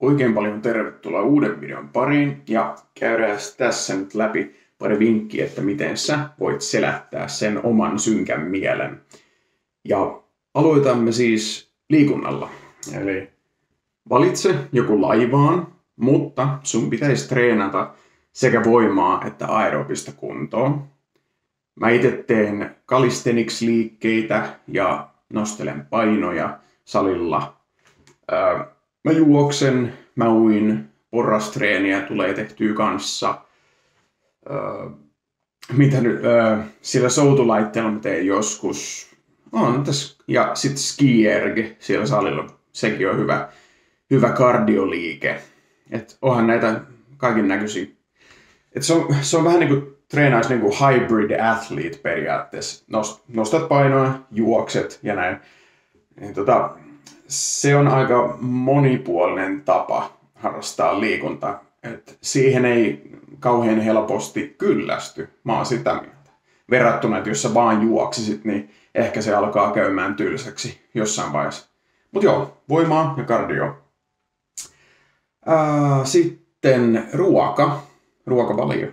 Oikein paljon tervetuloa uuden videon pariin ja käydään tässä nyt läpi pari vinkkiä, että miten sä voit selättää sen oman synkän mielen. Ja aloitamme siis liikunnalla. Eli valitse joku laivaan, mutta sun pitäisi treenata sekä voimaa että aerobista kuntoa. Mä itse teen calisthenics-liikkeitä ja nostelen painoja salilla. Mä juoksen, mä uin, porrastreeniä tulee tehtyä kanssa. Sillä soutulaitteella mä teen joskus. Ja sitten ski-erg siellä salilla. Sekin on hyvä kardioliike. Et onhan näitä kaiken näköisiä. Et se on vähän niin kuin treenaisi niin kuin hybrid athlete periaatteessa. Nostat painoa, juokset ja näin. Se on aika monipuolinen tapa harrastaa liikuntaa. Et siihen ei kauhean helposti kyllästy. Mä oon sitä mieltä. Verrattuna, että jos sä vaan juoksisit, niin ehkä se alkaa käymään tylsäksi jossain vaiheessa. Mut joo, voimaa ja kardio. Sitten ruokavalio.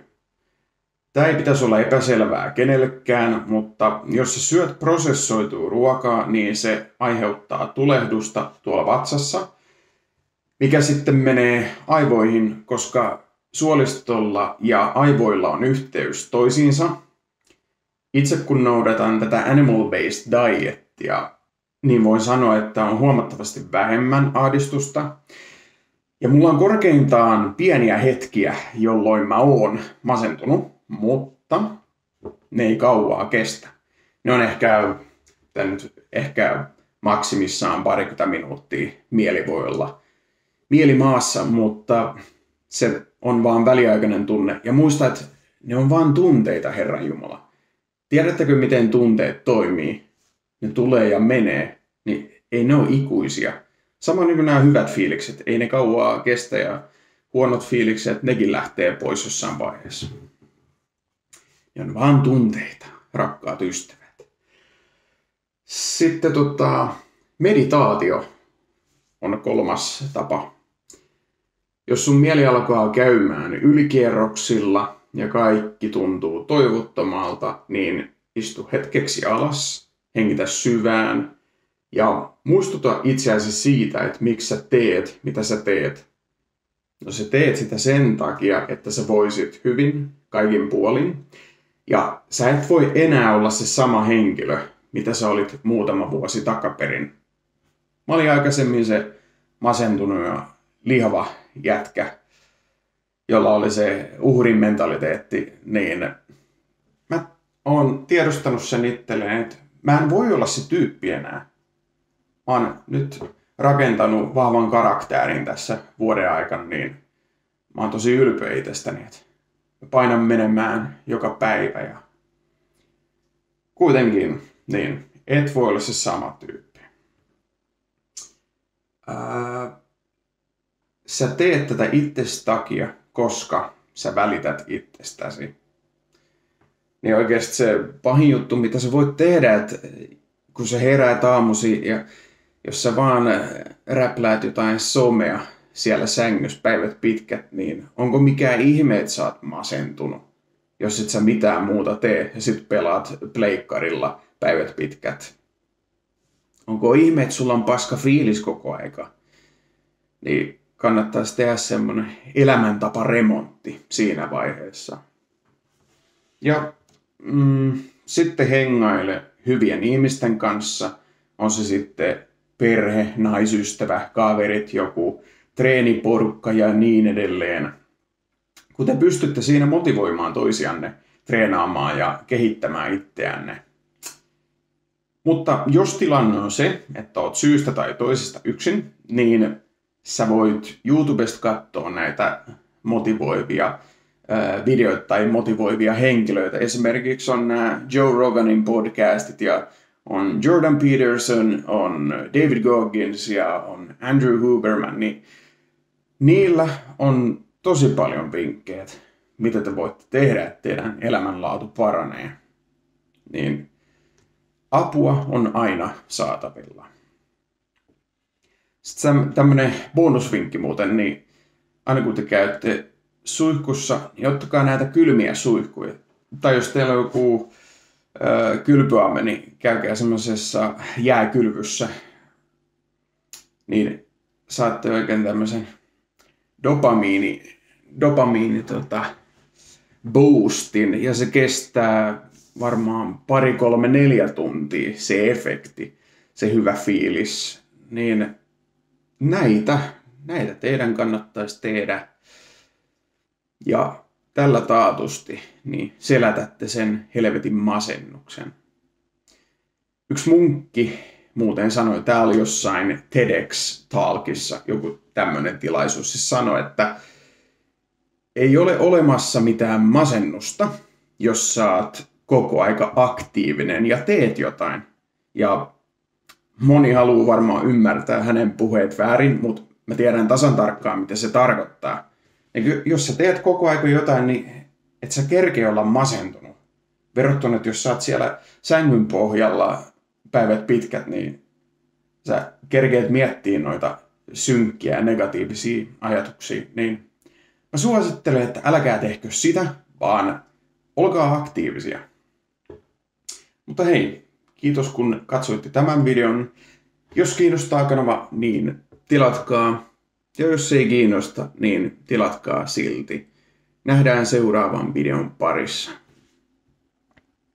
Tämä ei pitäisi olla epäselvää kenellekään, mutta jos sä syöt prosessoitua ruokaa, niin se aiheuttaa tulehdusta tuolla vatsassa, mikä sitten menee aivoihin, koska suolistolla ja aivoilla on yhteys toisiinsa. Itse kun noudatan tätä animal-based dieettia, niin voin sanoa, että on huomattavasti vähemmän ahdistusta. Ja mulla on korkeintaan pieniä hetkiä, jolloin mä oon masentunut, mutta ne ei kauaa kestä. Ne on ehkä maksimissaan parikymmentä minuuttia mieli voi olla mielimaassa, mutta se on vaan väliaikainen tunne. Ja muista, että ne on vaan tunteita, Herran Jumala. Tiedättekö, miten tunteet toimii? Ne tulee ja menee, niin ei ne ole ikuisia. Samoin niin kuin nämä hyvät fiilikset, ei ne kauaa kestä ja huonot fiilikset, nekin lähtee pois jossain vaiheessa. Ja on vaan tunteita, rakkaat ystävät. Sitten meditaatio on kolmas tapa. Jos sun mieli alkaa käymään ylikierroksilla ja kaikki tuntuu toivottomalta, niin istu hetkeksi alas, hengitä syvään ja muistuta itseäsi siitä, että miksi sä teet, mitä sä teet. No sä teet sitä sen takia, että sä voisit hyvin kaikin puolin. Ja sä et voi enää olla se sama henkilö, mitä sä olit muutama vuosi takaperin. Mä olin aikaisemmin se masentunut ja lihava jätkä, jolla oli se uhrin mentaliteetti, niin mä oon tiedostanut sen itselleen, että mä en voi olla se tyyppi enää. Mä oon nyt rakentanut vahvan karakterin tässä vuoden aikana, niin mä oon tosi ylpeä itsestäni, että mä painan menemään joka päivä ja kuitenkin, niin et voi olla se sama tyyppi. Sä teet tätä itsesi takia, koska sä välität itsestäsi. Niin oikeasti se pahin juttu, mitä sä voit tehdä, että kun sä heräät aamusi ja jos sä vaan räpläät jotain somea siellä sängyssä päivät pitkät, niin onko mikään ihme, että sä oot masentunut, jos et sä mitään muuta tee ja sit pelaat pleikkarilla päivät pitkät. Onko ihme, että sulla on paska fiilis koko aika? Niin kannattaisi tehdä semmonen elämäntaparemontti siinä vaiheessa. Ja sitten hengaile hyvien ihmisten kanssa. On se sitten perhe, naisystävä, kaverit, joku treeniporukka ja niin edelleen. Kun te pystytte siinä motivoimaan toisianne, treenaamaan ja kehittämään itseänne. Mutta jos tilanne on se, että oot syystä tai toisesta yksin, niin sä voit YouTubesta katsoa näitä motivoivia videoita tai motivoivia henkilöitä. Esimerkiksi on nämä Joe Roganin podcastit ja on Jordan Peterson, on David Goggins ja on Andrew Huberman. Niin niillä on tosi paljon vinkkejä, mitä te voitte tehdä, että teidän elämänlaatu paranee. Niin apua on aina saatavilla. Sitten tämmönen bonusvinkki muuten, niin aina kun te käytte suihkussa, niin ottakaa näitä kylmiä suihkuja. Tai jos teillä on joku kylpyamme, niin käykää semmoisessa jääkylvyssä, niin saatte oikein tämmöisen dopamiini boostin, ja se kestää varmaan 2, 3, 4 tuntia, se efekti, se hyvä fiilis. Niin näitä teidän kannattaisi tehdä. Ja tällä taatusti niin selätätte sen helvetin masennuksen. Yksi munkki muuten sanoi, tää oli jossain TEDx-talkissa, joku tämmönen tilaisuus, siis sanoi, että ei ole olemassa mitään masennusta, jos sä oot koko aika aktiivinen ja teet jotain. Ja moni haluaa varmaan ymmärtää hänen puheet väärin, mutta mä tiedän tasan tarkkaan, mitä se tarkoittaa. Ja jos sä teet koko aika jotain, niin et sä kerkeä olla masentunut. Verrattuna, että jos sä oot siellä sängyn pohjalla päivät pitkät, niin sä kerkeät miettiä noita synkkiä ja negatiivisia ajatuksia. Niin mä suosittelen, että älkää tehkö sitä, vaan olkaa aktiivisia. Mutta hei, kiitos kun katsoitte tämän videon. Jos kiinnostaa kanava, niin tilatkaa. Ja jos ei kiinnosta, niin tilatkaa silti. Nähdään seuraavan videon parissa.